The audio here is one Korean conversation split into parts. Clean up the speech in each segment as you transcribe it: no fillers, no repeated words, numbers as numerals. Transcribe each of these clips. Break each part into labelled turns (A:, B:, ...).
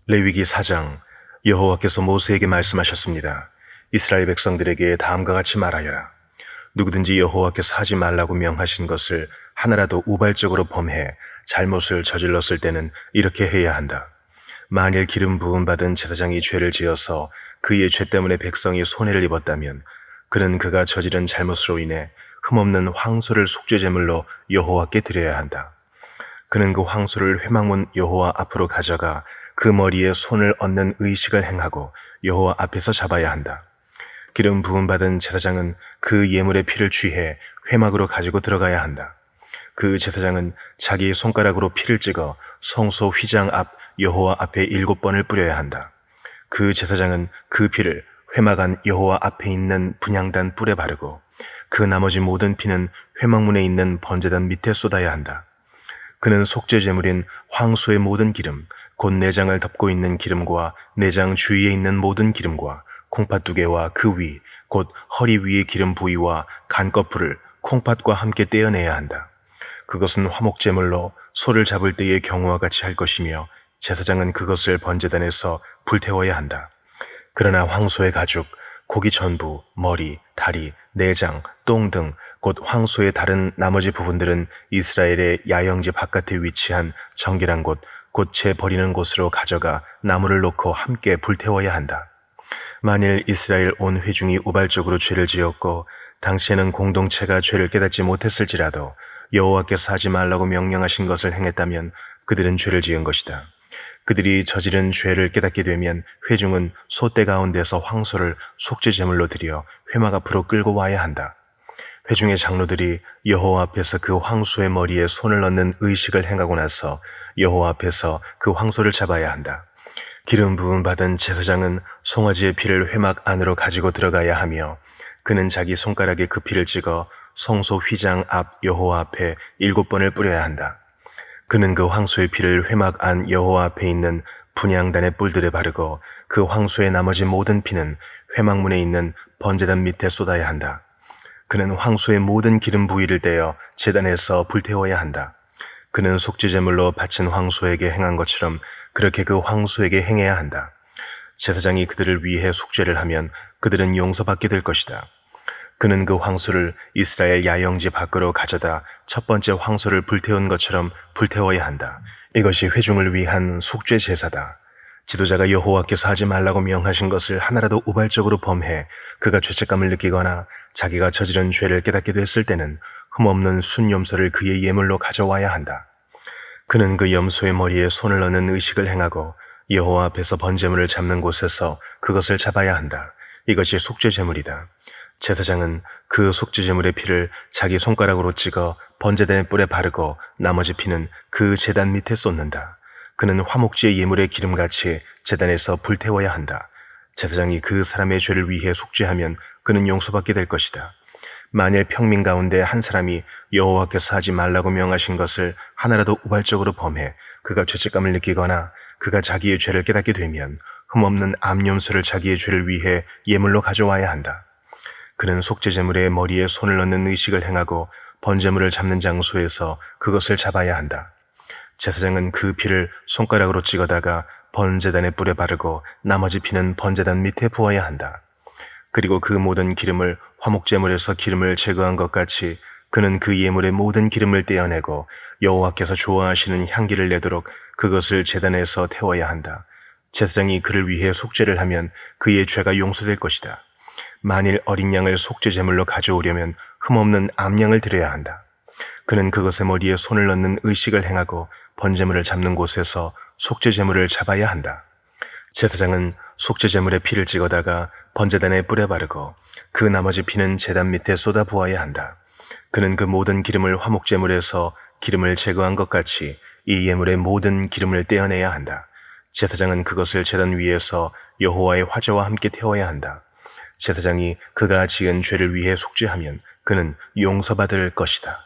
A: 레위기 4장. 여호와께서 모세에게 말씀하셨습니다. 이스라엘 백성들에게 다음과 같이 말하여라. 누구든지 여호와께서 하지 말라고 명하신 것을 하나라도 우발적으로 범해 잘못을 저질렀을 때는 이렇게 해야 한다. 만일 기름 부음 받은 제사장이 죄를 지어서 그의 죄 때문에 백성이 손해를 입었다면 그는 그가 저지른 잘못으로 인해 흠없는 황소를 속죄제물로 여호와께 드려야 한다. 그는 그 황소를 회막문 여호와 앞으로 가져가 그 머리에 손을 얹는 의식을 행하고 여호와 앞에서 잡아야 한다. 기름 부음 받은 제사장은 그 예물의 피를 취해 회막으로 가지고 들어가야 한다. 그 제사장은 자기 손가락으로 피를 찍어 성소 휘장 앞 여호와 앞에 7번을 뿌려야 한다. 그 제사장은 그 피를 회막 안 여호와 앞에 있는 분향단 뿔에 바르고 그 나머지 모든 피는 회막문에 있는 번제단 밑에 쏟아야 한다. 그는 속죄제물인 황소의 모든 기름, 곧 내장을 덮고 있는 기름과 내장 주위에 있는 모든 기름과 콩팥 2개와 그 위, 곧 허리 위의 기름 부위와 간꺼풀을 콩팥과 함께 떼어내야 한다. 그것은 화목제물로 소를 잡을 때의 경우와 같이 할 것이며 제사장은 그것을 번제단에서 불태워야 한다. 그러나 황소의 가죽, 고기 전부, 머리, 다리, 내장, 똥 등 곧 황소의 다른 나머지 부분들은 이스라엘의 야영지 바깥에 위치한 정결한 곳, 곧 재 버리는 곳으로 가져가 나무를 놓고 함께 불태워야 한다. 만일 이스라엘 온 회중이 우발적으로 죄를 지었고 당시에는 공동체가 죄를 깨닫지 못했을지라도 여호와께서 하지 말라고 명령하신 것을 행했다면 그들은 죄를 지은 것이다. 그들이 저지른 죄를 깨닫게 되면 회중은 소떼 가운데서 황소를 속죄제물로 드려 회막 앞으로 끌고 와야 한다. 회중의 장로들이 여호와 앞에서 그 황소의 머리에 손을 얹는 의식을 행하고 나서 여호와 앞에서 그 황소를 잡아야 한다. 기름 부음 받은 제사장은 송아지의 피를 회막 안으로 가지고 들어가야 하며 그는 자기 손가락에 그 피를 찍어 성소 휘장 앞 여호와 앞에 7번을 뿌려야 한다. 그는 그 황소의 피를 회막 안 여호와 앞에 있는 분향단의 뿔들에 바르고 그 황소의 나머지 모든 피는 회막문에 있는 번제단 밑에 쏟아야 한다. 그는 황소의 모든 기름 부위를 떼어 제단에서 불태워야 한다. 그는 속죄제물로 바친 황소에게 행한 것처럼 그렇게 그 황소에게 행해야 한다. 제사장이 그들을 위해 속죄를 하면 그들은 용서받게 될 것이다. 그는 그 황소를 이스라엘 야영지 밖으로 가져다 첫 번째 황소를 불태운 것처럼 불태워야 한다. 이것이 회중을 위한 속죄 제사다. 지도자가 여호와께서 하지 말라고 명하신 것을 하나라도 우발적으로 범해 그가 죄책감을 느끼거나 자기가 저지른 죄를 깨닫게 됐을 때는 흠없는 순염소를 그의 예물로 가져와야 한다. 그는 그 염소의 머리에 손을 넣는 의식을 행하고 여호와 앞에서 번제물을 잡는 곳에서 그것을 잡아야 한다. 이것이 속죄제물이다. 제사장은 그 속죄제물의 피를 자기 손가락으로 찍어 번제단의 뿔에 바르고 나머지 피는 그 제단 밑에 쏟는다. 그는 화목제의 예물의 기름같이 제단에서 불태워야 한다. 제사장이 그 사람의 죄를 위해 속죄하면 그는 용서받게 될 것이다. 만일 평민 가운데 한 사람이 여호와께서 하지 말라고 명하신 것을 하나라도 우발적으로 범해 그가 죄책감을 느끼거나 그가 자기의 죄를 깨닫게 되면 흠없는 암염소를 자기의 죄를 위해 예물로 가져와야 한다. 그는 속죄제물의 머리에 손을 넣는 의식을 행하고 번제물을 잡는 장소에서 그것을 잡아야 한다. 제사장은 그 피를 손가락으로 찍어다가 번제단의 뿔에 바르고 나머지 피는 번제단 밑에 부어야 한다. 그리고 그 모든 기름을 화목제물에서 기름을 제거한 것 같이 그는 그 예물의 모든 기름을 떼어내고 여호와께서 좋아하시는 향기를 내도록 그것을 제단에서 태워야 한다. 제사장이 그를 위해 속죄를 하면 그의 죄가 용서될 것이다. 만일 어린 양을 속죄제물로 가져오려면 흠없는 암양을 드려야 한다. 그는 그것의 머리에 손을 넣는 의식을 행하고 번제물을 잡는 곳에서 속죄제물을 잡아야 한다. 제사장은 속죄제물의 피를 찍어다가 번제단의 뿔에 바르고 그 나머지 피는 제단 밑에 쏟아 부어야 한다. 그는 그 모든 기름을 화목제물에서 기름을 제거한 것 같이 이 예물의 모든 기름을 떼어내야 한다. 제사장은 그것을 제단 위에서 여호와의 화제와 함께 태워야 한다. 제사장이 그가 지은 죄를 위해 속죄하면 그는 용서받을 것이다.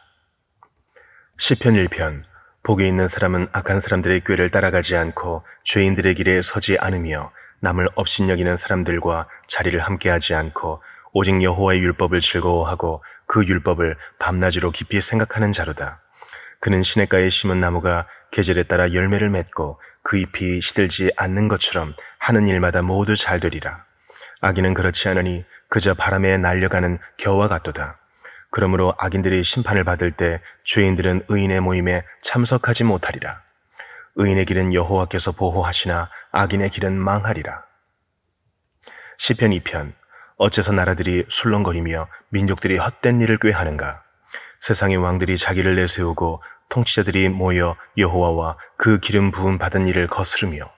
A: 시편 1편. 복이 있는 사람은 악한 사람들의 꾀를 따라가지 않고 죄인들의 길에 서지 않으며 남을 업신여기는 사람들과 자리를 함께하지 않고 오직 여호와의 율법을 즐거워하고 그 율법을 밤낮으로 깊이 생각하는 자로다. 그는 시냇가에 심은 나무가 계절에 따라 열매를 맺고 그 잎이 시들지 않는 것처럼 하는 일마다 모두 잘 되리라. 악인은 그렇지 않으니 그저 바람에 날려가는 겨와 같도다. 그러므로 악인들이 심판을 받을 때 죄인들은 의인의 모임에 참석하지 못하리라. 의인의 길은 여호와께서 보호하시나 악인의 길은 망하리라. 시편 2편. 어째서 나라들이 술렁거리며 민족들이 헛된 일을 꾀하는가? 세상의 왕들이 자기를 내세우고 통치자들이 모여 여호와와 그 기름 부음 받은 이를 거스르며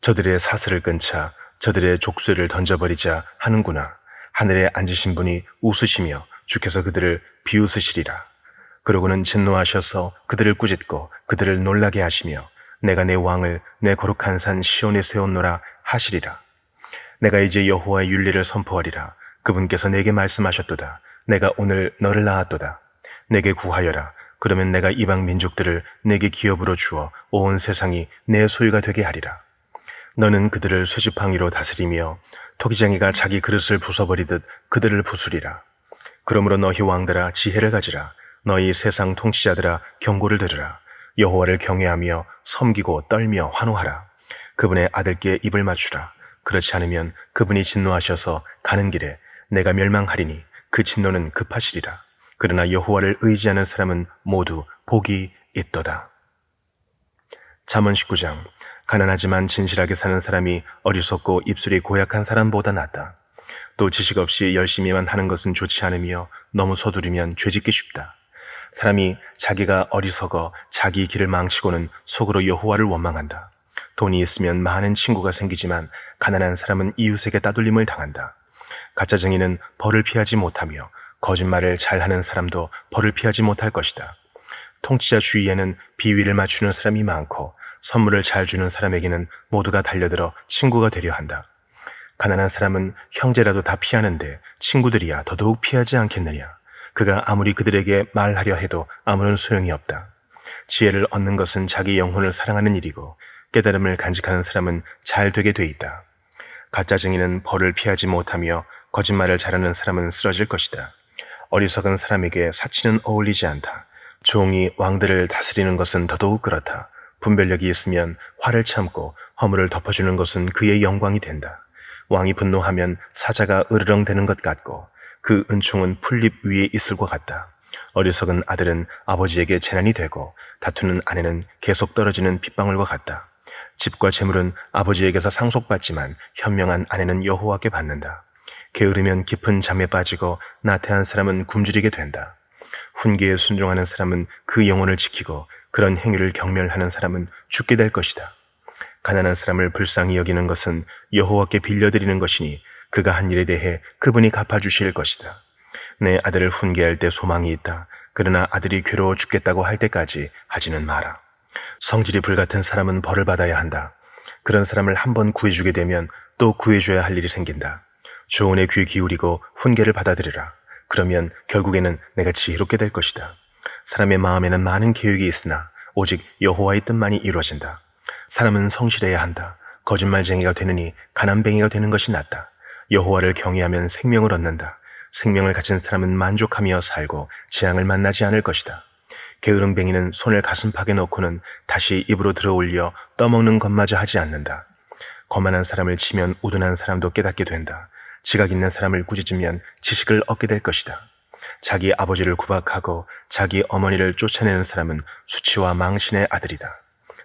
A: 저들의 사슬을 끊자 저들의 족쇄를 던져버리자 하는구나. 하늘에 앉으신 분이 웃으시며 주께서 그들을 비웃으시리라. 그러고는 진노하셔서 그들을 꾸짖고 그들을 놀라게 하시며 내가 내 왕을 내 거룩한 산 시온에 세웠노라 하시리라. 내가 이제 여호와의 율례를 선포하리라. 그분께서 내게 말씀하셨도다. 내가 오늘 너를 낳았도다. 내게 구하여라. 그러면 내가 이방 민족들을 내게 기업으로 주어 온 세상이 내 소유가 되게 하리라. 너는 그들을 쇠지팡이로 다스리며 토기장이가 자기 그릇을 부숴버리듯 그들을 부수리라. 그러므로 너희 왕들아 지혜를 가지라. 너희 세상 통치자들아 경고를 들으라. 여호와를 경외하며 섬기고 떨며 환호하라. 그분의 아들께 입을 맞추라. 그렇지 않으면 그분이 진노하셔서 가는 길에 내가 멸망하리니 그 진노는 급하시리라. 그러나 여호와를 의지하는 사람은 모두 복이 있도다. 잠언 19장. 가난하지만 진실하게 사는 사람이 어리석고 입술이 고약한 사람보다 낫다. 또 지식 없이 열심히만 하는 것은 좋지 않으며 너무 서두르면 죄짓기 쉽다. 사람이 자기가 어리석어 자기 길을 망치고는 속으로 여호와를 원망한다. 돈이 있으면 많은 친구가 생기지만 가난한 사람은 이웃에게 따돌림을 당한다. 가짜증인은 벌을 피하지 못하며 거짓말을 잘하는 사람도 벌을 피하지 못할 것이다. 통치자 주위에는 비위를 맞추는 사람이 많고 선물을 잘 주는 사람에게는 모두가 달려들어 친구가 되려 한다. 가난한 사람은 형제라도 다 피하는데 친구들이야 더더욱 피하지 않겠느냐. 그가 아무리 그들에게 말하려 해도 아무런 소용이 없다. 지혜를 얻는 것은 자기 영혼을 사랑하는 일이고 깨달음을 간직하는 사람은 잘 되게 돼 있다. 가짜 증인은 벌을 피하지 못하며 거짓말을 잘하는 사람은 쓰러질 것이다. 어리석은 사람에게 사치는 어울리지 않다. 종이 왕들을 다스리는 것은 더더욱 그렇다. 분별력이 있으면 화를 참고 허물을 덮어주는 것은 그의 영광이 된다. 왕이 분노하면 사자가 으르렁대는 것 같고 그 은총은 풀잎 위에 있을 것 같다. 어리석은 아들은 아버지에게 재난이 되고 다투는 아내는 계속 떨어지는 빗방울과 같다. 집과 재물은 아버지에게서 상속받지만 현명한 아내는 여호와께 받는다. 게으르면 깊은 잠에 빠지고 나태한 사람은 굶주리게 된다. 훈계에 순종하는 사람은 그 영혼을 지키고 그런 행위를 경멸하는 사람은 죽게 될 것이다. 가난한 사람을 불쌍히 여기는 것은 여호와께 빌려드리는 것이니 그가 한 일에 대해 그분이 갚아주실 것이다. 내 아들을 훈계할 때 소망이 있다. 그러나 아들이 괴로워 죽겠다고 할 때까지 하지는 마라. 성질이 불같은 사람은 벌을 받아야 한다. 그런 사람을 한번 구해주게 되면 또 구해줘야 할 일이 생긴다. 조언에 귀 기울이고 훈계를 받아들이라. 그러면 결국에는 내가 지혜롭게 될 것이다. 사람의 마음에는 많은 계획이 있으나 오직 여호와의 뜻만이 이루어진다. 사람은 성실해야 한다. 거짓말쟁이가 되느니 가난뱅이가 되는 것이 낫다. 여호와를 경외하면 생명을 얻는다. 생명을 가진 사람은 만족하며 살고 재앙을 만나지 않을 것이다. 게으름뱅이는 손을 가슴팍에 넣고는 다시 입으로 들어올려 떠먹는 것마저 하지 않는다. 거만한 사람을 치면 우둔한 사람도 깨닫게 된다. 지각 있는 사람을 꾸짖으면 지식을 얻게 될 것이다. 자기 아버지를 구박하고 자기 어머니를 쫓아내는 사람은 수치와 망신의 아들이다.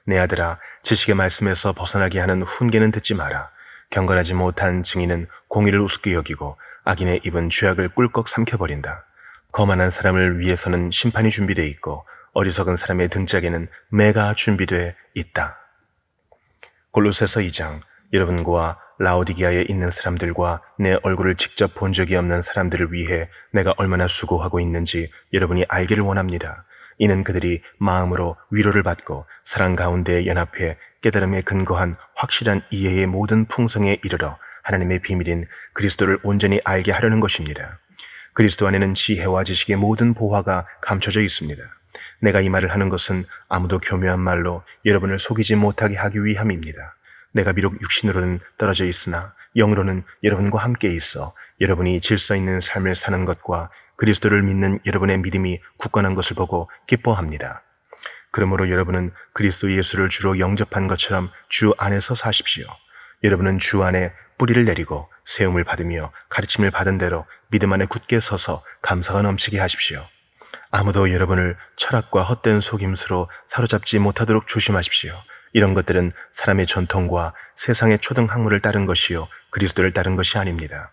A: 내 아들아, 지식의 말씀에서 벗어나게 하는 훈계는 듣지 마라. 경건하지 못한 증인은 공의를 우습게 여기고 악인의 입은 죄악을 꿀꺽 삼켜버린다. 거만한 사람을 위해서는 심판이 준비되어 있고 어리석은 사람의 등짝에는 매가 준비되어 있다. 골로새서 2장. 여러분과 라오디게아에 있는 사람들과 내 얼굴을 직접 본 적이 없는 사람들을 위해 내가 얼마나 수고하고 있는지 여러분이 알기를 원합니다. 이는 그들이 마음으로 위로를 받고 사랑 가운데 연합해 깨달음에 근거한 확실한 이해의 모든 풍성에 이르러 하나님의 비밀인 그리스도를 온전히 알게 하려는 것입니다. 그리스도 안에는 지혜와 지식의 모든 보화가 감춰져 있습니다. 내가 이 말을 하는 것은 아무도 교묘한 말로 여러분을 속이지 못하게 하기 위함입니다. 내가 비록 육신으로는 떨어져 있으나 영으로는 여러분과 함께 있어 여러분이 질서 있는 삶을 사는 것과 그리스도를 믿는 여러분의 믿음이 굳건한 것을 보고 기뻐합니다. 그러므로 여러분은 그리스도 예수를 주로 영접한 것처럼 주 안에서 사십시오. 여러분은 주 안에 뿌리를 내리고 세움을 받으며 가르침을 받은 대로 믿음 안에 굳게 서서 감사가 넘치게 하십시오. 아무도 여러분을 철학과 헛된 속임수로 사로잡지 못하도록 조심하십시오. 이런 것들은 사람의 전통과 세상의 초등학문을 따른 것이요 그리스도를 따른 것이 아닙니다.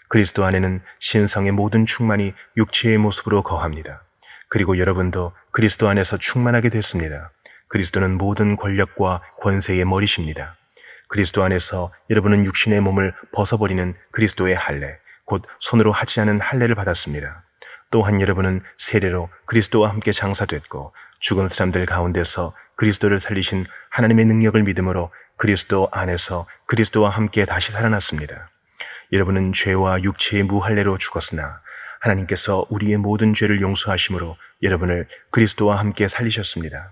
A: 그리스도 안에는 신성의 모든 충만이 육체의 모습으로 거합니다. 그리고 여러분도 그리스도 안에서 충만하게 됐습니다. 그리스도는 모든 권력과 권세의 머리십니다. 그리스도 안에서 여러분은 육신의 몸을 벗어버리는 그리스도의 할례, 곧 손으로 하지 않은 할례를 받았습니다. 또한 여러분은 세례로 그리스도와 함께 장사됐고 죽은 사람들 가운데서 그리스도를 살리신 하나님의 능력을 믿음으로 그리스도 안에서 그리스도와 함께 다시 살아났습니다. 여러분은 죄와 육체의 무할례로 죽었으나 하나님께서 우리의 모든 죄를 용서하심으로 여러분을 그리스도와 함께 살리셨습니다.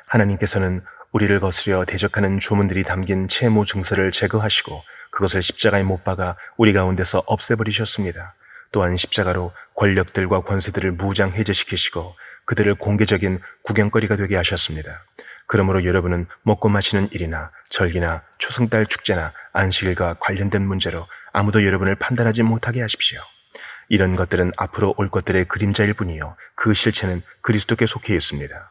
A: 하나님께서는 우리를 거스려 대적하는 조문들이 담긴 채무 증서를 제거하시고 그것을 십자가에 못 박아 우리 가운데서 없애버리셨습니다. 또한 십자가로 권력들과 권세들을 무장 해제시키시고 그들을 공개적인 구경거리가 되게 하셨습니다. 그러므로 여러분은 먹고 마시는 일이나 절기나 초승달 축제나 안식일과 관련된 문제로 아무도 여러분을 판단하지 못하게 하십시오. 이런 것들은 앞으로 올 것들의 그림자일 뿐이요 그 실체는 그리스도께 속해 있습니다.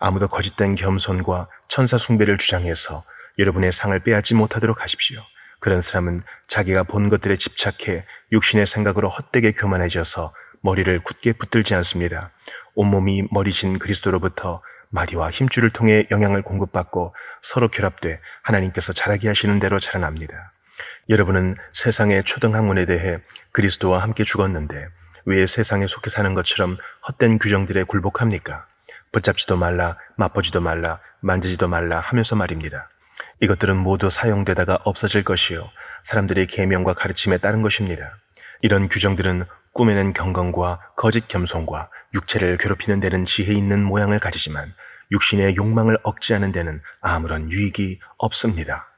A: 아무도 거짓된 겸손과 천사 숭배를 주장해서 여러분의 상을 빼앗지 못하도록 하십시오. 그런 사람은 자기가 본 것들에 집착해 육신의 생각으로 헛되게 교만해져서 머리를 굳게 붙들지 않습니다. 온몸이 머리신 그리스도로부터 마디와 힘줄을 통해 영향을 공급받고 서로 결합돼 하나님께서 자라게 하시는 대로 자라납니다. 여러분은 세상의 초등학문에 대해 그리스도와 함께 죽었는데 왜 세상에 속해 사는 것처럼 헛된 규정들에 굴복합니까? 붙잡지도 말라, 맛보지도 말라, 만지지도 말라 하면서 말입니다. 이것들은 모두 사용되다가 없어질 것이요 사람들의 계명과 가르침에 따른 것입니다. 이런 규정들은 꾸며낸 경건과 거짓 겸손과 육체를 괴롭히는 데는 지혜 있는 모양을 가지지만 육신의 욕망을 억제하는 데는 아무런 유익이 없습니다.